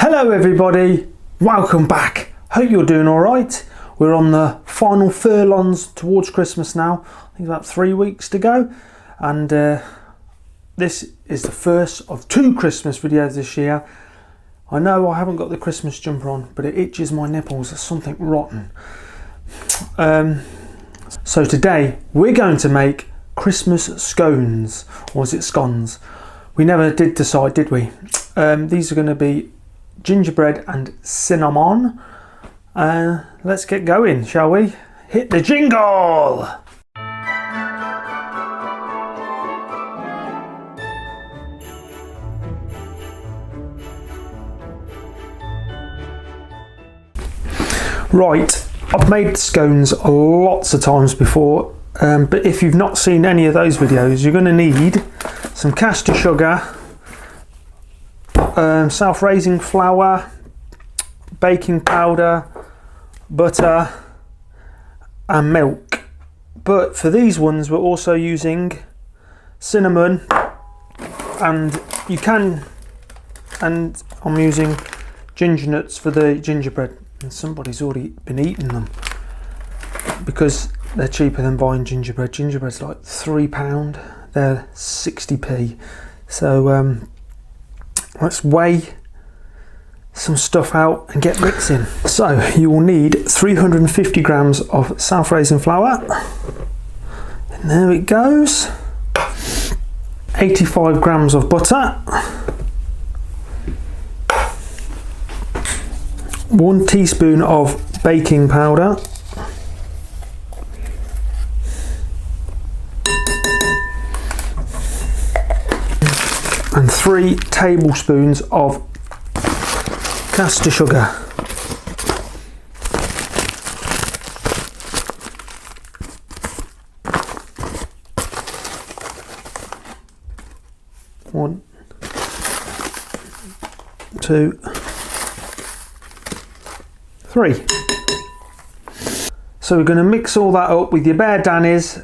Hello everybody, welcome back. Hope you're doing alright. We're on the final furlongs towards Christmas now. I think about 3 weeks to go. And this is the first of 2 Christmas videos this year. I know I haven't got the Christmas jumper on, but it itches my nipples. There's something rotten. So today we're going to make Christmas scones, or is it scones? We never did decide, did we? These are going to be gingerbread and cinnamon. Let's get going, shall we? Hit the jingle! Right, I've made scones lots of times before, but if you've not seen any of those videos, you're going to need some caster sugar, self-raising flour, baking powder, butter and milk. But for these ones we're also using cinnamon, and I'm using ginger nuts for the gingerbread. And somebody's already been eating them because they're cheaper than buying gingerbread. Gingerbread's like £3, they're 60p. So let's weigh some stuff out and get mixing. So you will need 350 grams of self-raising flour, and there it goes. 85 grams of butter, 1 teaspoon of baking powder, and 3 tablespoons of caster sugar. One, 2, 3. So we're going to mix all that up with your bare Dan-Gers,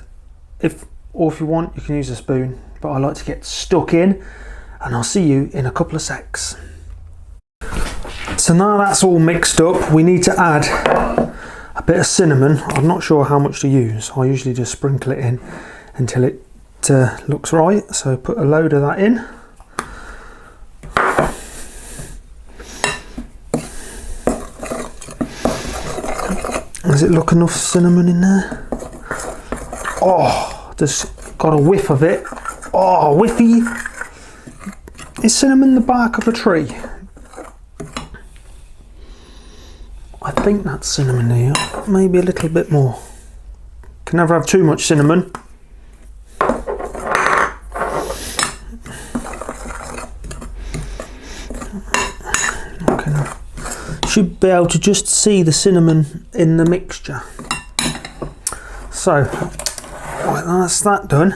or if you want you can use a spoon, but I like to get stuck in, and I'll see you in a couple of secs. So now that's all mixed up, we need to add a bit of cinnamon. I'm not sure how much to use. I usually just sprinkle it in until it looks right. So put a load of that in. Does it look enough cinnamon in there? Oh, just got a whiff of it. Oh, whiffy. Is cinnamon the bark of a tree? I think that's cinnamon here. Maybe a little bit more. Can never have too much cinnamon. Should be able to just see the cinnamon in the mixture. So, right, that's that done.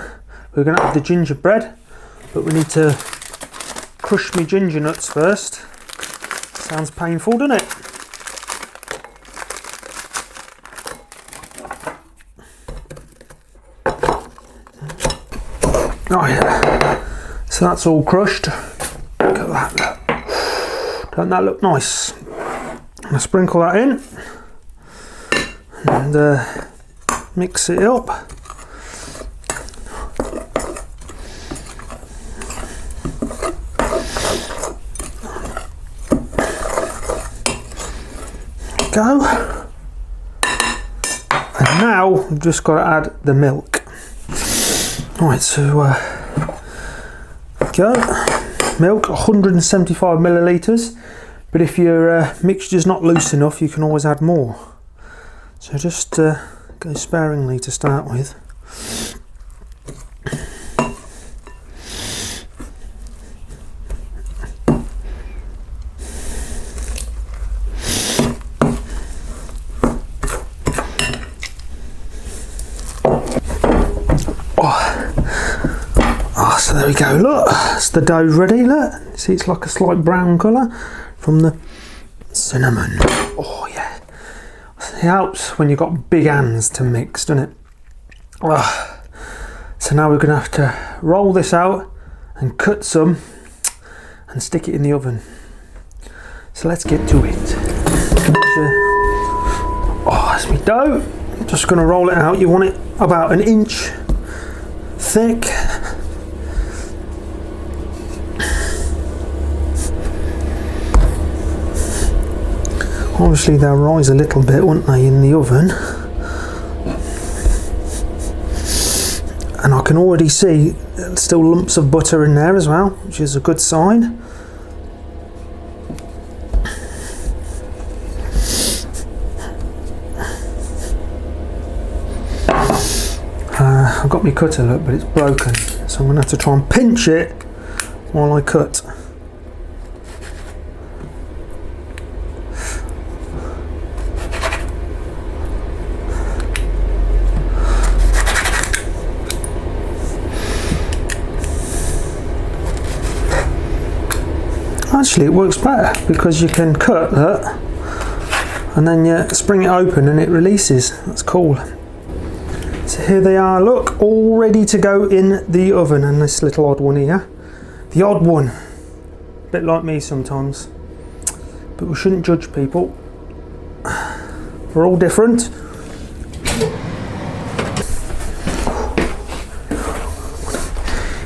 We're going to add the gingerbread, but we need to crush my ginger nuts first. Sounds painful, doesn't it? Right, so that's all crushed. Look at that, look. Don't that look nice? I'm going to sprinkle that in and mix it up. Go. And now we've just got to add the milk. Right, so go. Milk, 175 millilitres. But if your mixture's not loose enough, you can always add more. So just go sparingly to start with. Oh, so there we go, look, it's the dough ready, look. See, it's like a slight brown colour from the cinnamon. Oh yeah, it helps when you've got big hands to mix, doesn't it? Oh. So now we're going to have to roll this out and cut some and stick it in the oven. So So let's get to it. Oh, that's me dough. Just going to roll it out. You want it about 1 inch thick. Obviously they'll rise a little bit, won't they, in the oven. And I can already see still lumps of butter in there as well, which is a good sign. I've got my cutter, look, but it's broken, so I'm going to have to try and pinch it while I cut. Actually, it works better because you can cut that and then you spring it open and it releases. That's cool. So here they are, look, all ready to go in the oven. And this little odd one here, the odd one, a bit like me sometimes, but we shouldn't judge people. We're all different.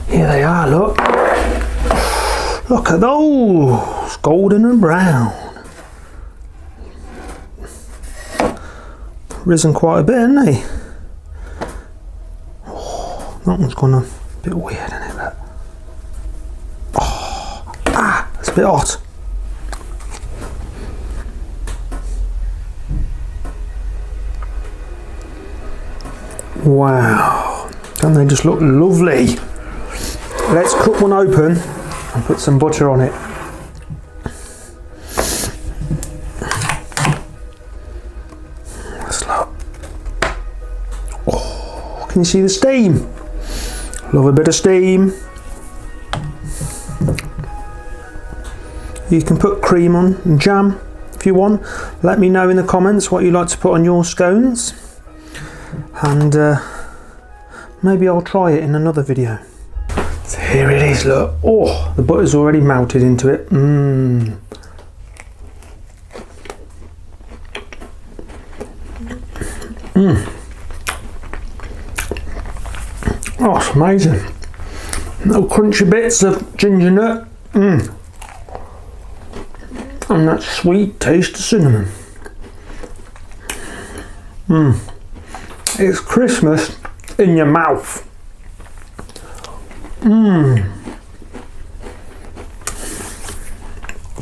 Here they are, look. Look at those, golden and brown. Risen quite a bit, hasn't they? Oh, that one's gone a bit weird, isn't it? That? Oh, it's a bit hot. Wow, don't they just look lovely? Let's cut one open and put some butter on it. Let's look. Oh, can you see the steam? Love a bit of steam. You can put cream on and jam if you want. Let me know in the comments what you like to put on your scones, and maybe I'll try it in another video. So here it is, look. Oh, the butter's already melted into it. Oh, it's amazing. Little crunchy bits of ginger nut. And that sweet taste of cinnamon. It's Christmas in your mouth.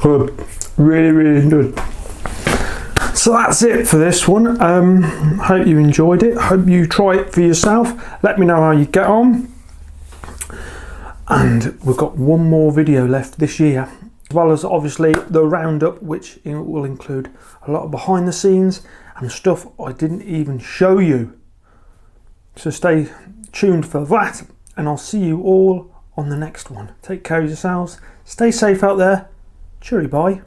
Good, really, really good. So that's it for this one. Hope you enjoyed it. Hope you try it for yourself. Let me know how you get on. And we've got one more video left this year, as well as obviously the roundup, which will include a lot of behind the scenes and stuff I didn't even show you. So stay tuned for that, and I'll see you all on the next one. Take care of yourselves. Stay safe out there. Cheery bye.